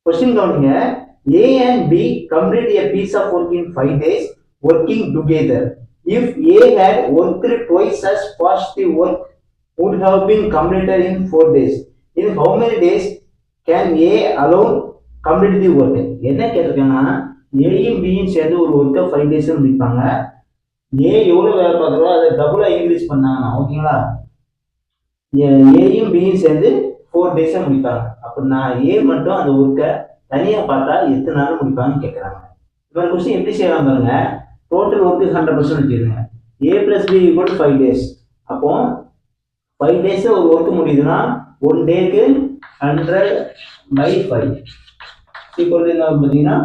Question கவனிங்க. A and B complete a piece of work in 5 days working together. If A had worked twice as fast, the work would have been completed in 4 days. In how many days can A alone complete the work? என்ன கேட்டிருக்கேன்னா, ஏயும் பியும் சேர்ந்து ஒரு ஒர்க்கை 5 days முடிப்பாங்க. ஏ எவ்வளோ வேலை பார்க்குறோம் அதை டபுளாக இன்க்ரீஸ் பண்ணாங்கன்னா, ஓகேங்களா, ஏயும் பியும் சேர்ந்து 4 days முடிப்பாங்க. அப்படின்னா ஏ மட்டும் அந்த ஒர்க்கை தனியாக பார்த்தா எத்தனை நாள் முடிப்பாங்கன்னு கேட்குறாங்க. இந்த மாதிரி கொஸ்டின் எப்படி செய்யலாம் பாருங்க. டோட்டல் ஒர்க்கு 100% வச்சுருங்க. A + B = 5 days. அப்போ 5 days ஒரு ஒர்க்கு முடியுதுன்னா 1 டேக்கு 100/5 என்ன பார்த்தீங்கன்னா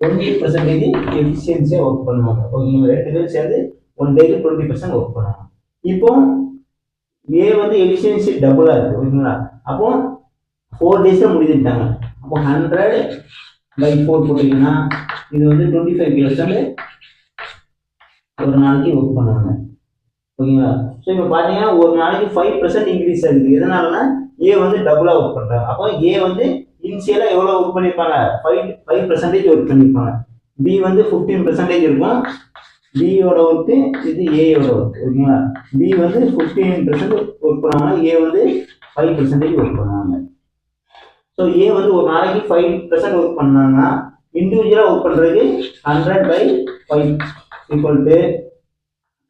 20% எஃபிஷியன்சியாக ஒர்க் பண்ணுவாங்க. ஓகேங்களா, 2 பேரும் சேர்ந்து 1 டேக்கு 20% ஒர்க் பண்ணுவாங்க. இப்போ ஏ வந்து எஃபிஷியன்சி டபுளாக இருக்குது. ஓகேங்களா, அப்போ 4 days முடிஞ்சுட்டாங்க. அப்போ 100/4 போட்டிங்கன்னா இது வந்து 25% ஒரு நாளைக்கு ஒர்க் பண்ணுவாங்க. ஓகேங்களா, ஸோ இப்போ பார்த்தீங்கன்னா ஒரு நாளைக்கு 5% இன்க்ரீஸ் ஆகுது. எதனாலனா ஏ வந்து டபுளாக ஒர்க் பண்ணுறாங்க. அப்போ ஏ வந்து இனிஷியலாக எவ்வளோ ஒர்க் பண்ணியிருப்பாங்க, 5% ஒர்க் பண்ணியிருப்பாங்க. பி வந்து 15% இருக்கும். பியோட ஒர்க்கு, இது ஏயோட ஒர்க். ஓகேங்களா, பி வந்து 15% ஒர்க் பண்ணுவாங்க, ஏ வந்து 5% ஒர்க் பண்ணுவாங்க. ஸோ ஏ வந்து ஒரு நாளைக்கு 5% ஒர்க் பண்ணாங்கன்னா இண்டிவிஜுவலாக ஒர்க் பண்ணுறதுக்கு 100/5 =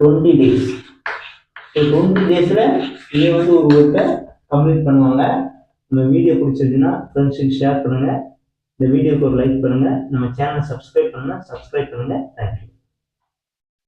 20 days. ஸோ 20 daysல ஏ வந்து ஒரு ஒர்க்கை கம்ப்ளீட் பண்ணுவாங்க. இந்த வீடியோ பிடிச்சிருச்சுன்னா ஃப்ரெண்ட்ஸுக்கு ஷேர் பண்ணுங்கள். இந்த வீடியோக்கு ஒரு லைக் பண்ணுங்கள். நம்ம சேனலை சப்ஸ்கிரைப் பண்ணுங்கள். தேங்க்யூ.